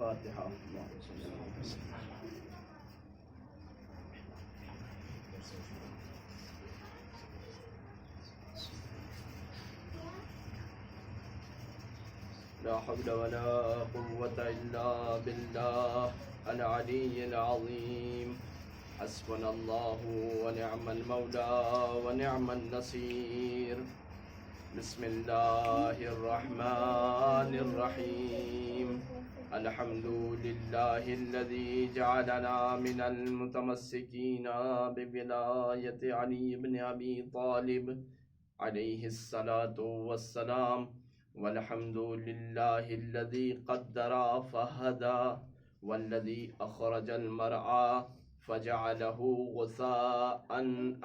الفاتحة. لا حول ولا قوة إلا بالله العلي العظيم. حسبنا الله ونعم المولى ونعم النصير. بسم الله الرحمن الرحيم. الحمد لله الذي جعلنا من المتمسكين بولاية علي بن أبي طالب عليه الصلاة والسلام. والحمد لله الذي قدر فهدى والذي أخرج المرعى فجعله غثاء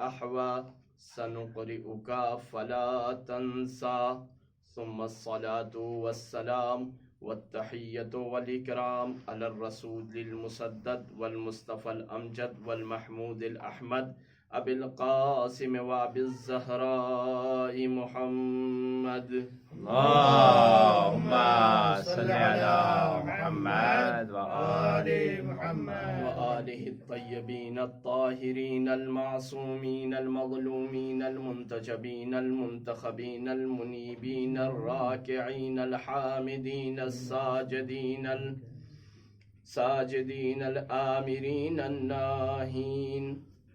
أحوى. سنقرئك فلا تنسى. ثم الصلاة والسلام والتحية والإكرام على الرسول المسدد والمصطفى الأمجد والمحمود الأحمد أبي القاسم وأبي الزهراء محمد. اللهم صل على محمد وآل محمد وآله الطيبين الطاهرين المعصومين المظلومين المنتجبين المنتخبين المنيبين الراكعين الحامدين الساجدين الآمرين الناهين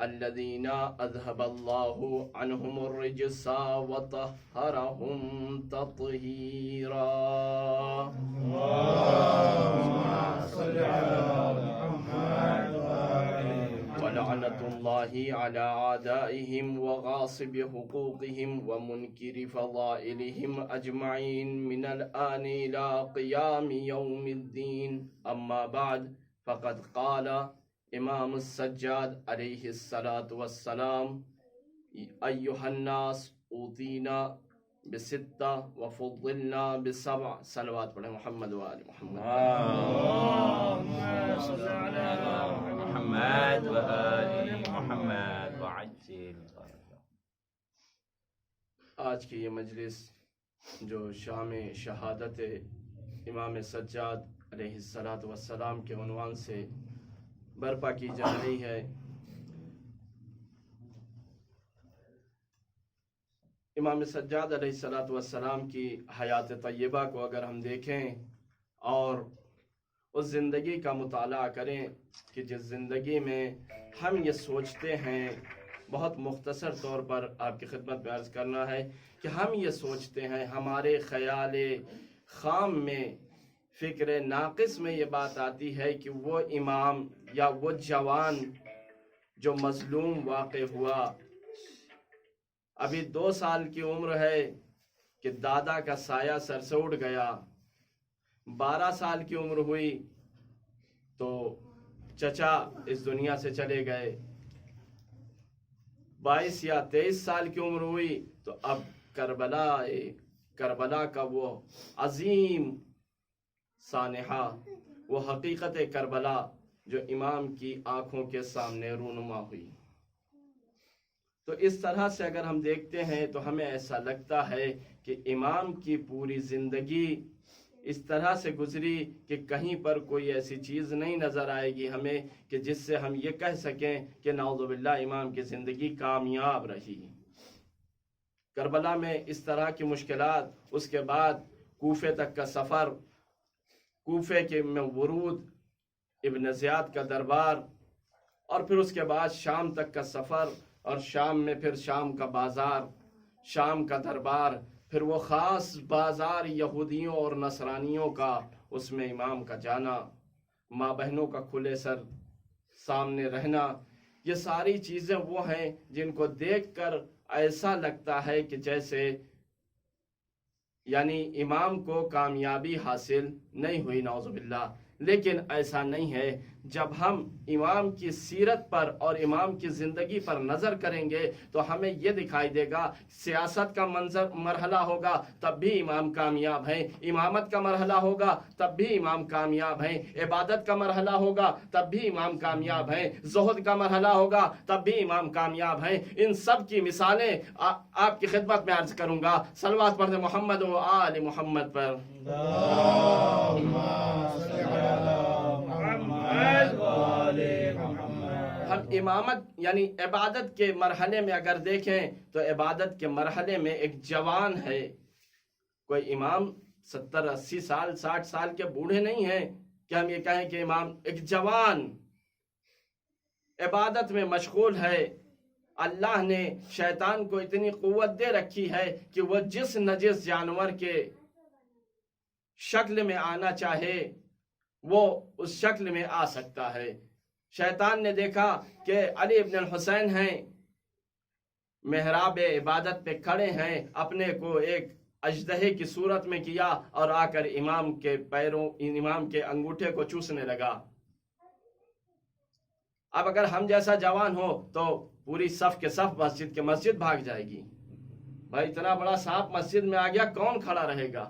الذين أذهب الله عنهم الرجس وطهرهم تطهيرا. اللهم صل على محمد ولعنة الله على أعدائهم وغاصب حقوقهم ومنكر فضائلهم أجمعين من الآن إلى قيام يوم الدين. أما بعد، فقد قال امام السجاد علیہ الصلاۃ والسلام: ایھا الناس اوتینا بستہ وفضلنا بسبع. صلوات پڑھیں محمد وآل محمد. اللهم صل على محمد وآل محمد وعجل. آج کی یہ مجلس جو شام شہادت امام سجاد علیہ الصلاۃ والسلام کے عنوان سے برپا کی جا رہی ہے، امام سجاد علیہ الصلاۃ والسلام کی حیات طیبہ کو اگر ہم دیکھیں اور اس زندگی کا مطالعہ کریں کہ جس زندگی میں ہم یہ سوچتے ہیں، بہت مختصر طور پر آپ کی خدمت میں عرض کرنا ہے کہ ہم یہ سوچتے ہیں، ہمارے خیال خام میں، فکر ناقص میں یہ بات آتی ہے کہ وہ امام یا وہ جوان جو مظلوم واقع ہوا، ابھی 2 سال کی عمر ہے کہ دادا کا سایہ سر سے اڑ گیا، 12 سال کی عمر ہوئی تو چچا اس دنیا سے چلے گئے، 22 یا 23 سال کی عمر ہوئی تو اب کربلا کا وہ عظیم سانحہ، وہ حقیقت کربلا جو امام کی آنکھوں کے سامنے رونما ہوئی. تو اس طرح سے اگر ہم دیکھتے ہیں تو ہمیں ایسا لگتا ہے کہ امام کی پوری زندگی اس طرح سے گزری کہ کہیں پر کوئی ایسی چیز نہیں نظر آئے گی ہمیں کہ جس سے ہم یہ کہہ سکیں کہ نعوذ باللہ امام کی زندگی کامیاب رہی. کربلا میں اس طرح کی مشکلات، اس کے بعد کوفے تک کا سفر، کوفے کے میں ورود، ابن زیاد کا دربار، اور پھر اس کے بعد شام تک کا سفر، اور شام میں پھر شام کا بازار، شام کا دربار، پھر وہ خاص بازار یہودیوں اور نصرانیوں کا، اس میں امام کا جانا، ماں بہنوں کا کھلے سر سامنے رہنا. یہ ساری چیزیں وہ ہیں جن کو دیکھ کر ایسا لگتا ہے کہ جیسے یعنی امام کو کامیابی حاصل نہیں ہوئی، نعوذ باللہ. لیکن ایسا نہیں ہے. جب ہم امام کی سیرت پر اور امام کی زندگی پر نظر کریں گے تو ہمیں یہ دکھائی دے گا، سیاست کا مرحلہ ہوگا تب بھی امام کامیاب ہیں، امامت کا مرحلہ ہوگا تب بھی امام کامیاب ہیں، عبادت کا مرحلہ ہوگا تب بھی امام کامیاب ہیں، زہد کا مرحلہ ہوگا تب بھی امام کامیاب ہیں. ان سب کی مثالیں آپ کی خدمت میں عرض کروں گا. صلوات پڑھتے محمد و آل محمد پر. اللهم صل على امامت یعنی عبادت کے مرحلے میں اگر دیکھیں تو عبادت کے مرحلے میں ایک جوان ہے، کوئی امام 70 80 سال 60 سال کے بوڑھے نہیں ہیں کہ ہم یہ کہیں کہ امام ایک جوان عبادت میں مشغول ہے۔ اللہ نے شیطان کو اتنی قوت دے رکھی ہے کہ وہ جس نجس جانور کے شکل میں آنا چاہے وہ اس شکل میں آ سکتا ہے۔ شیطان نے دیکھا کہ علی ابن الحسین ہیں، محراب عبادت پہ کھڑے ہیں، اپنے کو ایک اژدہے کی صورت میں کیا اور آ کر امام کے پیروں امام کے انگوٹھے کو چوسنے لگا۔ اب اگر ہم جیسا جوان ہو تو پوری صف کے صف مسجد کے مسجد بھاگ جائے گی، بھائی اتنا بڑا سانپ مسجد میں آ گیا کون کھڑا رہے گا؟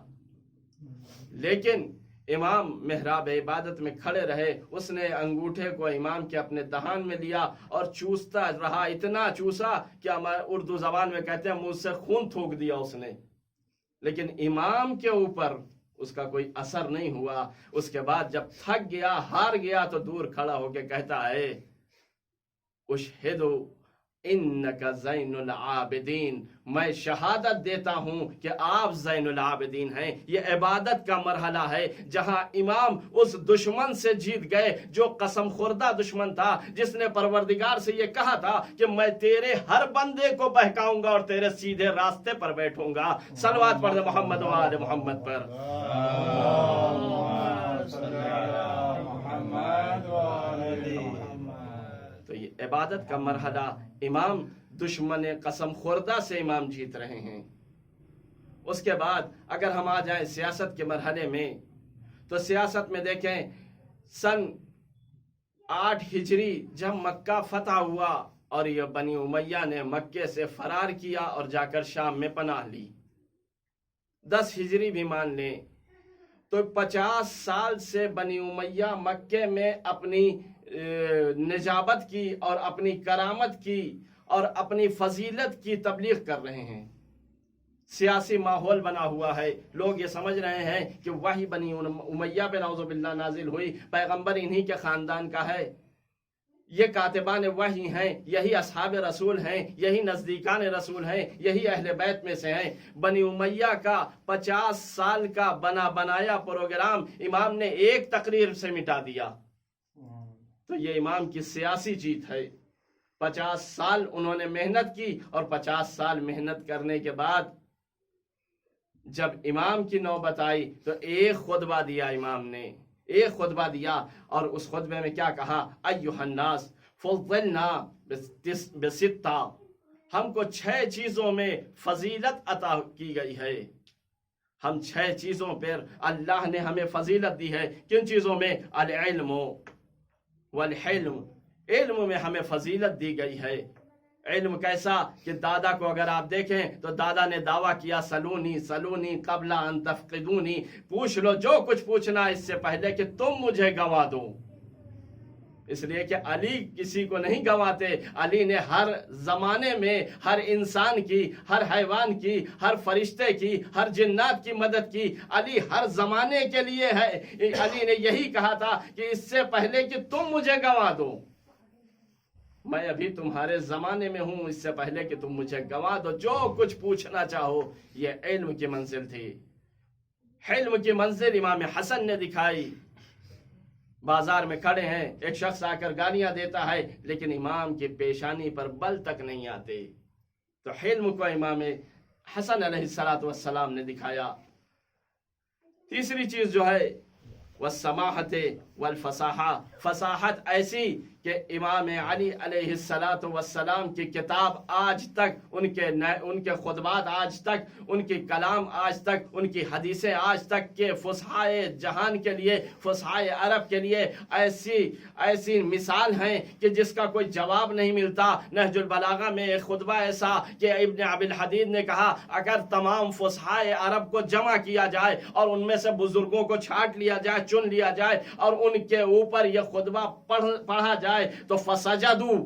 لیکن امام محراب عبادت میں کھڑے رہے، اس نے انگوٹھے کو امام کے اپنے دہان میں لیا اور چوستا رہا، اتنا چوسا کہ ہمارے اردو زبان میں کہتے ہیں منہ سے خون تھوک دیا اس نے، لیکن امام کے اوپر اس کا کوئی اثر نہیں ہوا۔ اس کے بعد جب تھک گیا ہار گیا تو دور کھڑا ہو کے کہتا ہے اشہدو انکا زین العابدین، میں شہادت دیتا ہوں کہ آپ زین العابدین ہیں۔ یہ عبادت کا مرحلہ ہے جہاں امام اس دشمن سے جیت گئے جو قسم خوردہ دشمن تھا، جس نے پروردگار سے یہ کہا تھا کہ میں تیرے ہر بندے کو بہکاؤں گا اور تیرے سیدھے راستے پر بیٹھوں گا۔ صلوات پڑھ دے محمد و آل محمد پر۔ تو یہ عبادت کا مرحلہ امام دشمن قسم خوردہ سے امام جیت رہے ہیں۔ اس کے بعد اگر ہم آ جائیں سیاست کے مرحلے میں تو سیاست میں دیکھیں سن 8 ہجری جب مکہ فتح ہوا اور یہ بنی امیہ نے مکے سے فرار کیا اور جا کر شام میں پناہ لی، 10 ہجری بھی مان لیں تو 50 سال سے بنی امیہ مکے میں اپنی نجابت کی اور اپنی کرامت کی اور اپنی فضیلت کی تبلیغ کر رہے ہیں۔ سیاسی ماحول بنا ہوا ہے، لوگ یہ سمجھ رہے ہیں کہ وہی بنی امیہ پہ نعوذ باللہ نازل ہوئی، پیغمبر انہی کے خاندان کا ہے، یہ کاتبان وحی ہیں، یہی اصحاب رسول ہیں، یہی نزدیکان رسول ہیں، یہی اہل بیت میں سے ہیں۔ بنی امیہ کا 50 سال کا بنا بنایا پروگرام امام نے ایک تقریر سے مٹا دیا، تو یہ امام کی سیاسی جیت ہے۔ 50 سال انہوں نے محنت کی اور 50 سال محنت کرنے کے بعد جب امام کی نوبت آئی تو ایک خطبہ دیا امام نے، ایک خطبہ دیا اور اس خطبے میں کیا کہا؟ ایھا الناس فضلنا بستہ، ہم کو 6 چیزوں میں فضیلت عطا کی گئی ہے، ہم 6 چیزوں پر اللہ نے ہمیں فضیلت دی ہے۔ کن چیزوں میں؟ العلم والحلم، علم میں ہمیں فضیلت دی گئی ہے۔ علم کیسا کہ دادا کو اگر آپ دیکھیں تو دادا نے دعویٰ کیا سلونی سلونی قبل ان تفقدونی، پوچھ لو جو کچھ پوچھنا اس سے پہلے کہ تم مجھے گنوا دو، اس لیے کہ علی کسی کو نہیں گنواتے، علی نے ہر زمانے میں ہر انسان کی، ہر حیوان کی، ہر فرشتے کی، ہر جنات کی مدد کی، علی ہر زمانے کے لیے ہے۔ علی نے یہی کہا تھا کہ اس سے پہلے کہ تم مجھے گنوا دو، میں ابھی تمہارے زمانے میں ہوں، اس سے پہلے کہ تم مجھے گنوا دو، جو کچھ پوچھنا چاہو۔ یہ علم کی منزل تھی۔ علم کی منزل امام حسن نے دکھائی۔ بازار میں کھڑے ہیں، ایک شخص آ کر گالیاں دیتا ہے لیکن امام کی پیشانی پر بل تک نہیں آتے، تو علم کو امام حسن علیہ السلام نے دکھایا۔ تیسری چیز جو ہے والسماحت والفصاحہ، فصاحت ایسی کہ امام علی علیہ السلام کی کتاب آج تک، ان کے خطبات آج تک، ان کی کلام آج تک، ان کی حدیثیں آج تک کے فصحائے جہان کے لیے، فصحائے عرب کے لیے ایسی مثال ہیں کہ جس کا کوئی جواب نہیں ملتا۔ نہج البلاغہ میں ایک خطبہ ایسا کہ ابن ابی الحدید نے کہا اگر تمام فصحائے عرب کو جمع کیا جائے اور ان میں سے بزرگوں کو چھانٹ لیا جائے، چن لیا جائے اور ان کے اوپر یہ خطبہ پڑھا جائے تو فسجدوا،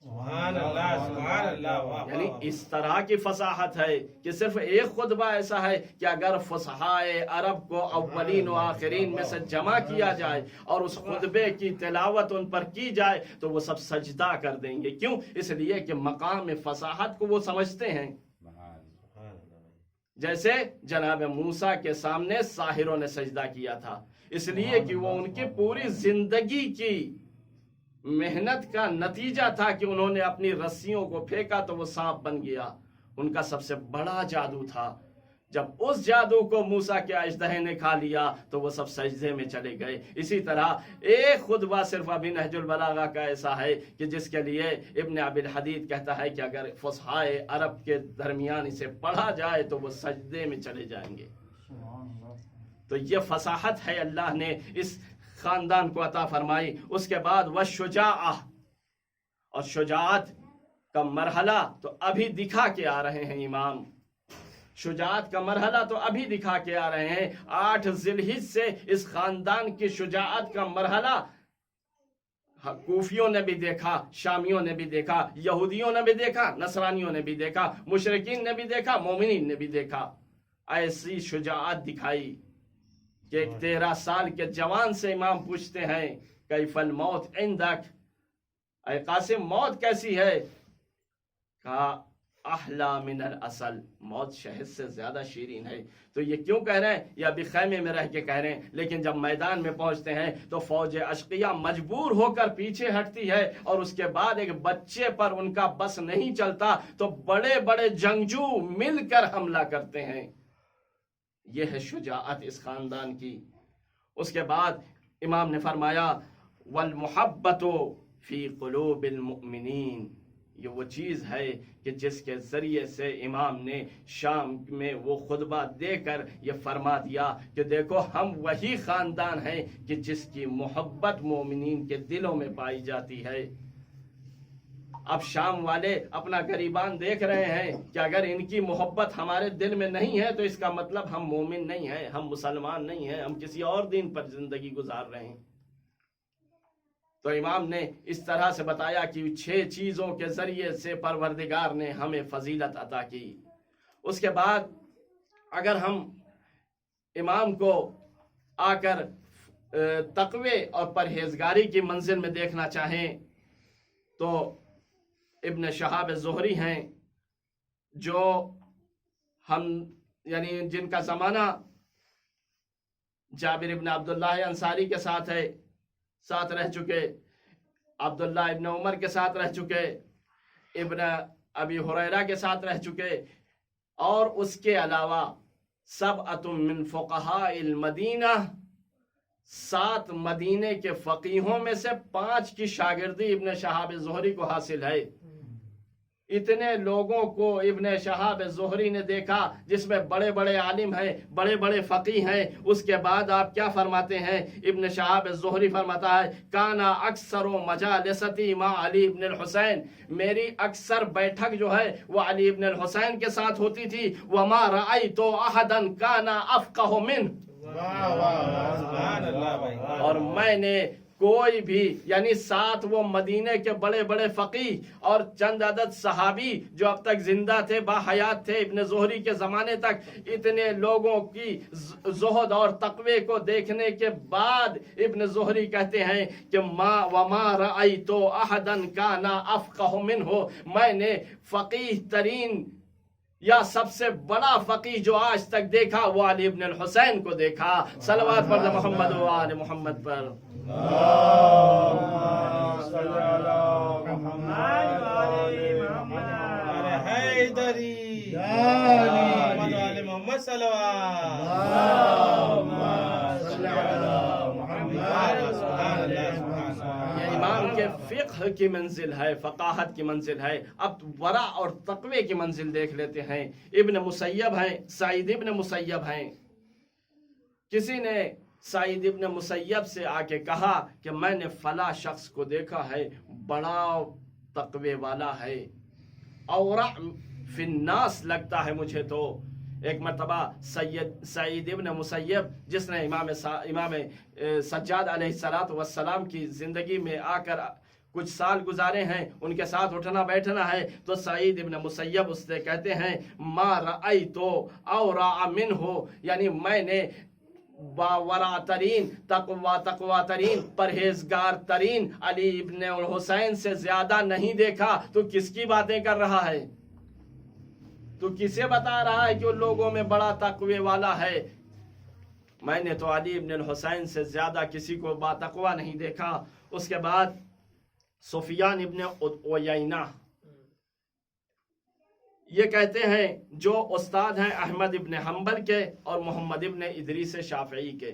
سبحان اللہ سبحان اللہ واہ یعنی اس طرح کی فصاحت ہے کہ صرف ایک خطبہ ایسا ہے کہ اگر فصحائے عرب کو اولین و آخرین میں سے جمع کیا جائے اور اس خطبے کی تلاوت ان پر کی جائے تو وہ سب سجدہ کر دیں گے. کیوں؟ اس لیے کہ مقام فصاحت کو وہ سمجھتے ہیں. جیسے جناب موسیٰ کے سامنے ساحروں نے سجدہ کیا تھا، اس لیے کہ وہ ان کی پوری زندگی کی محنت کا نتیجہ تھا کہ انہوں نے اپنی رسیوں کو پھینکا تو وہ سانپ بن گیا. ان کا سب سے بڑا جادو تھا. جب اس جادو کو موسیٰ کے اژدہے نے کھا لیا تو وہ سب سجدے میں چلے گئے. اسی طرح ایک خطبہ صرف ابھی نہج البلاغہ کا ایسا ہے کہ جس کے لیے ابن عبد الحدید کہتا ہے کہ اگر فصحائے عرب کے درمیان اسے پڑھا جائے تو وہ سجدے میں چلے جائیں گے. تو یہ فصاحت ہے اللہ نے اس خاندان کو عطا فرمائی. اس کے بعد والشجاعہ، اور شجاعت کا مرحلہ تو ابھی دکھا کے آ رہے ہیں امام. شجاعت کا مرحلہ تو ابھی دکھا کے آ رہے ہیں. 8 ذی الحجہ سے اس خاندان کی شجاعت کا مرحلہ کوفیوں نے بھی دیکھا، شامیوں نے بھی دیکھا، یہودیوں نے بھی دیکھا، نصرانیوں نے بھی دیکھا، مشرکین نے بھی دیکھا، مومنین نے بھی دیکھا. ایسی شجاعت دکھائی کہ ایک 13 سال کے جوان سے امام پوچھتے ہیں کیف الموت عندک، اے قاسم موت کیسی ہے؟ کہا احلا من العسل، موت شہد سے زیادہ شیرین ہے. تو یہ کیوں کہہ رہے ہیں؟ یہ ابھی خیمے میں رہ کے کہہ رہے ہیں، لیکن جب میدان میں پہنچتے ہیں تو فوج اشقیہ مجبور ہو کر پیچھے ہٹتی ہے اور اس کے بعد ایک بچے پر ان کا بس نہیں چلتا تو بڑے بڑے جنگجو مل کر حملہ کرتے ہیں. یہ ہے شجاعت اس خاندان کی. اس کے بعد امام نے فرمایا والمحبت فی قلوب المؤمنین، یہ وہ چیز ہے کہ جس کے ذریعے سے امام نے شام میں وہ خطبہ دے کر یہ فرما دیا کہ دیکھو ہم وہی خاندان ہیں کہ جس کی محبت مومنین کے دلوں میں پائی جاتی ہے. اب شام والے اپنا گریبان دیکھ رہے ہیں کہ اگر ان کی محبت ہمارے دل میں نہیں ہے تو اس کا مطلب ہم مومن نہیں ہیں، ہم مسلمان نہیں ہیں، ہم کسی اور دین پر زندگی گزار رہے ہیں. تو امام نے اس طرح سے بتایا کہ 6 چیزوں کے ذریعے سے پروردگار نے ہمیں فضیلت عطا کی. اس کے بعد اگر ہم امام کو آ کر تقوی اور پرہیزگاری کی منزل میں دیکھنا چاہیں تو ابن شہاب زہری ہیں جو ہم یعنی جن کا زمانہ جابر ابن عبداللہ انصاری کے ساتھ رہ چکے، عبداللہ ابن عمر کے ساتھ رہ چکے، ابن ابی ہریرہ کے ساتھ رہ چکے، اور اس کے علاوہ سبعۃ من فقہاء المدینہ، 7 مدینے کے فقیہوں میں سے 5 کی شاگردی ابن شہاب زہری کو حاصل ہے. اتنے لوگوں کو ابن شہاب زہری نے دیکھا جس میں بڑے بڑے عالم ہیں، بڑے بڑے فقیہ ہیں. اس کے بعد آپ کیا فرماتے ہیں؟ ابن شہاب زہری فرماتا ہے کانا اکثر مجالستی مع علی ابن الحسین، میری اکثر بیٹھک جو ہے وہ علی ابن الحسین کے ساتھ ہوتی تھی. وما رأیت احدا کانا افقہ منہ، اور میں نے کوئی بھی یعنی 7 وہ مدینے کے بڑے بڑے فقیہ اور چند عدد صحابی جو اب تک زندہ تھے، باحیات تھے ابن زہری کے زمانے تک، اتنے لوگوں کی زہد اور تقوی کو دیکھنے کے بعد ابن زہری کہتے ہیں کہ وما رأیت احدا کان افقہ منہ، میں نے فقیہ ترین یا سب سے بڑا فقیہ جو آج تک دیکھا وہ علی ابن الحسین کو دیکھا. صلوات پڑھ محمد و آل محمد پر. محمد صلوات. یہ امام کے فقہ کی منزل ہے، فقاہت کی منزل ہے. اب ورع اور تقوی کی منزل دیکھ لیتے ہیں. ابن مسیب ہیں، سعید ابن مسیب ہیں. کسی نے سعید ابن مسیب سے آ کے کہا کہ میں نے فلاں شخص کو دیکھا ہے، بڑا تقوی والا ہے، اورع فی الناس لگتا ہے مجھے. تو ایک مرتبہ سعید ابن مسیب جس نے امام سجاد علیہ السلام کی زندگی میں آ کر کچھ سال گزارے ہیں، ان کے ساتھ اٹھنا بیٹھنا ہے، تو سعید ابن مسیب اس سے کہتے ہیں ما رأیتو اورع منہ، یعنی میں نے باورع ترین، تقوی ترین، پرہیزگار ترین علی ابن الحسین سے زیادہ نہیں دیکھا۔ تو کس کی باتیں کر رہا ہے؟ تو کسے بتا رہا ہے کہ ان لوگوں میں بڑا تقوی والا ہے؟ میں نے تو علی ابن الحسین سے زیادہ کسی کو با تقوی نہیں دیکھا۔ اس کے بعد سفیان ابن عیینہ یہ کہتے ہیں، جو استاد ہیں احمد ابن حنبل کے اور محمد ابن ادریس شافعی کے،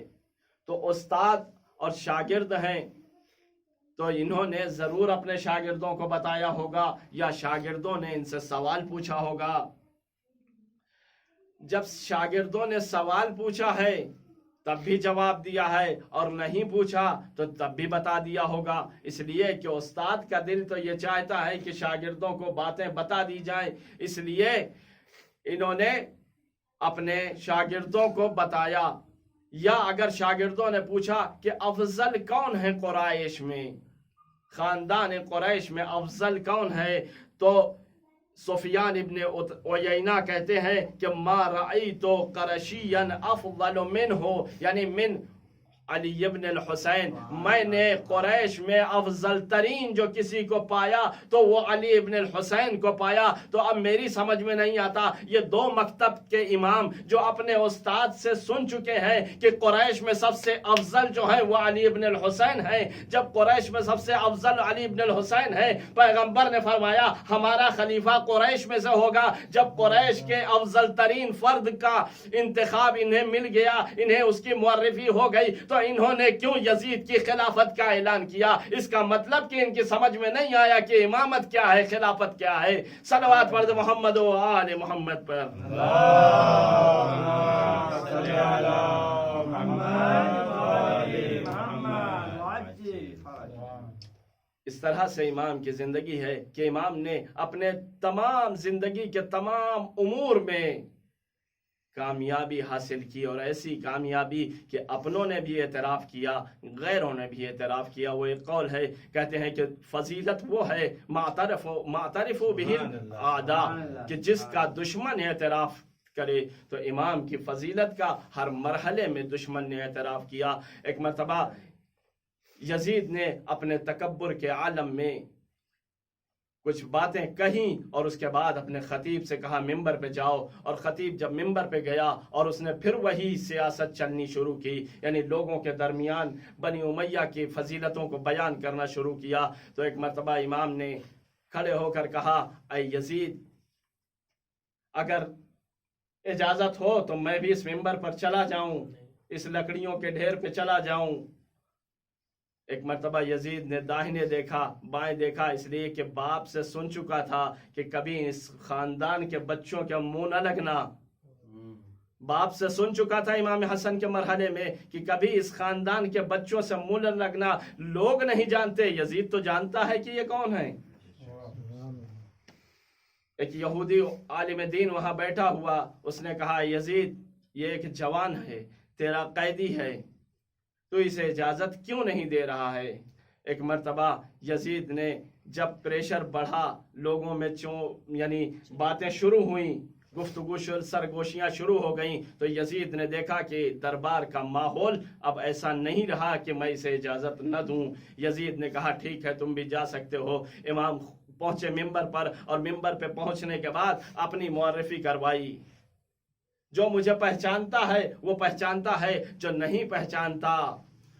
تو استاد اور شاگرد ہیں، تو انہوں نے ضرور اپنے شاگردوں کو بتایا ہوگا یا شاگردوں نے ان سے سوال پوچھا ہوگا۔ جب شاگردوں نے سوال پوچھا ہے تب بھی جواب دیا ہے، اور نہیں پوچھا تو تب بھی بتا دیا ہوگا، اس لیے کہ استاد کا دل تو یہ چاہتا ہے کہ شاگردوں کو باتیں بتا دی جائیں، اس لیے انہوں نے اپنے شاگردوں کو بتایا۔ یا اگر شاگردوں نے پوچھا کہ افضل کون ہے قریش میں، خاندان قریش میں افضل کون ہے، تو سفیان ابن عیینہ کہتے ہیں کہ ما رأیت قرشیا افضل منہ، یعنی من علی ابن الحسین، میں نے قریش میں افضل ترین جو کسی کو پایا تو وہ علی ابن الحسین کو پایا۔ تو اب میری سمجھ میں نہیں آتا، یہ دو مکتب کے امام جو اپنے استاد سے سن چکے ہیں کہ قریش میں سب سے افضل جو ہے وہ علی ابن الحسین ہے، جب قریش میں سب سے افضل علی ابن الحسین ہے، پیغمبر نے فرمایا ہمارا خلیفہ قریش میں سے ہوگا۔ جب قریش کے افضل ترین فرد کا انتخاب انہیں مل گیا، انہیں اس کی معرفی ہو گئی، تو انہوں نے کیوں یزید کی خلافت کا اعلان کیا؟ اس کا مطلب کہ ان کی سمجھ میں نہیں آیا کہ امامت کیا ہے، خلافت کیا ہے۔ صلوات پڑھ دو محمد و آل محمد پر۔ اس طرح سے امام کی زندگی ہے کہ امام نے اپنے تمام زندگی کے تمام امور میں کامیابی حاصل کی، اور ایسی کامیابی کہ اپنوں نے بھی اعتراف کیا، غیروں نے بھی اعتراف کیا۔ وہ ایک قول ہے، کہتے ہیں کہ فضیلت وہ ہے معترف بہ الاعداء، کہ جس کا دشمن اعتراف کرے۔ تو امام کی فضیلت کا ہر مرحلے میں دشمن نے اعتراف کیا۔ ایک مرتبہ یزید نے اپنے تکبر کے عالم میں کچھ باتیں کہیں، اور اس کے بعد اپنے خطیب سے کہا ممبر پہ جاؤ، اور خطیب جب ممبر پہ گیا اور اس نے پھر وہی سیاست چلنی شروع کی، یعنی لوگوں کے درمیان بنی امیہ کی فضیلتوں کو بیان کرنا شروع کیا، تو ایک مرتبہ امام نے کھڑے ہو کر کہا اے یزید، اگر اجازت ہو تو میں بھی اس ممبر پر چلا جاؤں، اس لکڑیوں کے ڈھیر پہ چلا جاؤں۔ ایک مرتبہ یزید نے داہنے دیکھا، بائیں دیکھا، اس لیے کہ باپ سے سن چکا تھا کہ کبھی اس خاندان کے بچوں کے منہ نہ لگنا۔ باپ سے سن چکا تھا امام حسن کے مرحلے میں کہ کبھی اس خاندان کے بچوں سے منہ نہ لگنا۔ لوگ نہیں جانتے، یزید تو جانتا ہے کہ یہ کون ہے۔ ایک یہودی عالم دین وہاں بیٹھا ہوا، اس نے کہا یزید، یہ ایک جوان ہے، تیرا قیدی ہے، تو اسے اجازت کیوں نہیں دے رہا ہے؟ ایک مرتبہ یزید نے جب پریشر بڑھا، لوگوں میں یعنی باتیں شروع ہوئیں، گفتگو سرگوشیاں شروع ہو گئیں، تو یزید نے دیکھا کہ دربار کا ماحول اب ایسا نہیں رہا کہ میں اسے اجازت نہ دوں۔ یزید نے کہا ٹھیک ہے، تم بھی جا سکتے ہو۔ امام پہنچے ممبر پر، اور ممبر پہ پہنچنے کے بعد اپنی معرفی کروائی۔ جو مجھے پہچانتا ہے وہ پہچانتا ہے، جو نہیں پہچانتا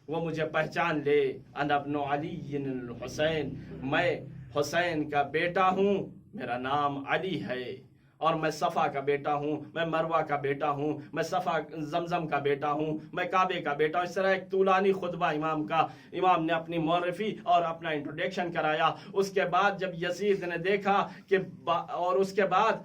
وہ مجھے پہچان لے۔ انا ابن علی الحسین، میں حسین کا بیٹا ہوں، میرا نام علی ہے، اور میں صفا کا بیٹا ہوں، میں مروہ کا بیٹا ہوں، میں صفا زمزم کا بیٹا ہوں، میں کعبے کا بیٹا ہوں۔ اس طرح ایک طولانی خطبہ امام نے اپنی معرفی اور اپنا انٹروڈکشن کرایا۔ اس کے بعد جب یزید نے دیکھا کہ اور اس کے بعد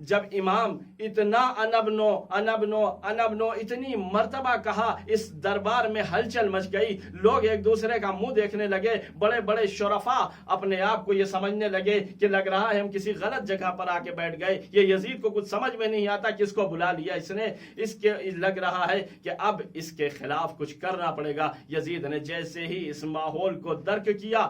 جب امام اتنا انبنو اتنی مرتبہ کہا، اس دربار میں ہلچل مچ گئی، لوگ ایک دوسرے کا منہ دیکھنے لگے، بڑے بڑے شرفاء اپنے آپ کو یہ سمجھنے لگے کہ لگ رہا ہے ہم کسی غلط جگہ پر آ کے بیٹھ گئے، یہ یزید کو کچھ سمجھ میں نہیں آتا کس کو بلا لیا اس نے، اس کے لگ رہا ہے کہ اب اس کے خلاف کچھ کرنا پڑے گا۔ یزید نے جیسے ہی اس ماحول کو درک کیا،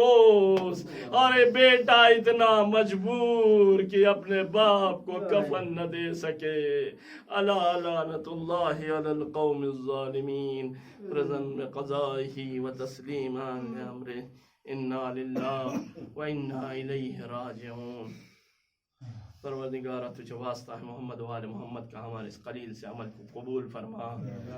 اوس اور یہ بیٹا اتنا مجبور کہ اپنے باپ کو کفن نہ دے سکے. الا لعنت اللہ علی القوم الظالمین. رضن بقضائہ و تسلیمان لامرہ. انا للہ و انا الیہ راجعون. پروردگارہ تجھے واسطہ ہے محمد و آل محمد کا ہمارے اس قلیل سے عمل کو قبول فرما.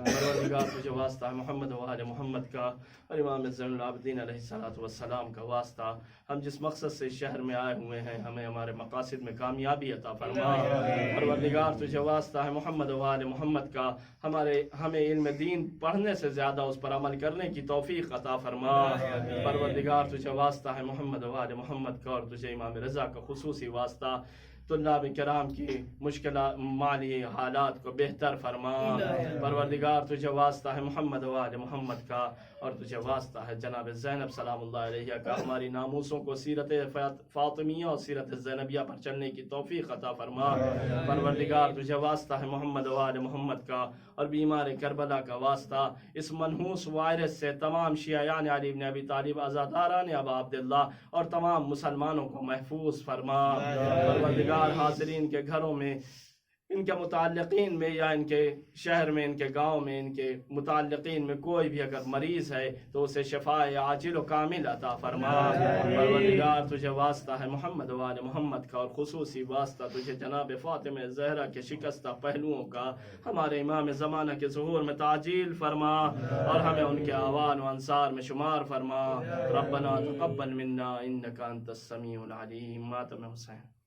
پروردگار تجھے واسطہ ہے محمد و آل محمد کا اور امام زین العابدین علیہ السلام کا واسطہ. ہم جس مقصد سے اس شہر میں آئے ہوئے ہیں ہمیں ہمارے مقاصد میں کامیابی عطا فرما. پروردگار تجھے واسطہ ہے محمد و آل محمد کا ہمیں علم دین پڑھنے سے زیادہ اس پر عمل کرنے کی توفیق عطا فرما. پروردگار تجھے واسطہ ہے محمد و آل محمد کا اور تجھے امام رضا کا خصوصی واسطہ. طلاب کرام کی مشکلات مالی حالات کو بہتر فرما. پروردگار تجھے واسطہ ہے محمد و آل محمد کا اور تجھے واسطہ ہے جناب زینب سلام اللہ علیہ کا. ہماری ناموسوں کو سیرت فاطمیہ اور سیرت زینبیہ پر چلنے کی توفیق عطا فرما. پروردگار تجھے واسطہ ہے محمد و آل محمد کا اور بیمار کربلا کا واسطہ. اس منحوس وائرس سے تمام شیعیان علی بن ابی طالب، عزاداران ابا عبداللہ اور تمام مسلمانوں کو محفوظ فرما. پروردگار حاضرین کے گھروں میں، ان کے متعلقین میں یا ان کے شہر میں، ان کے گاؤں میں، ان کے متعلقین میں کوئی بھی اگر مریض ہے تو اسے شفاء عاجل و کامل عطا فرما. پروردگار تجھے واسطہ ہے محمد و آل محمد کا اور خصوصی واسطہ تجھے جناب فاطمہ زہرا کے شکستہ پہلوؤں کا ہمارے امام زمانہ کے ظہور میں تعجیل فرما اور ہمیں ان کے اعوان و انصار میں شمار فرما. ربنا تقبل منا انک انت السمیع العلیم. ماتم حسین.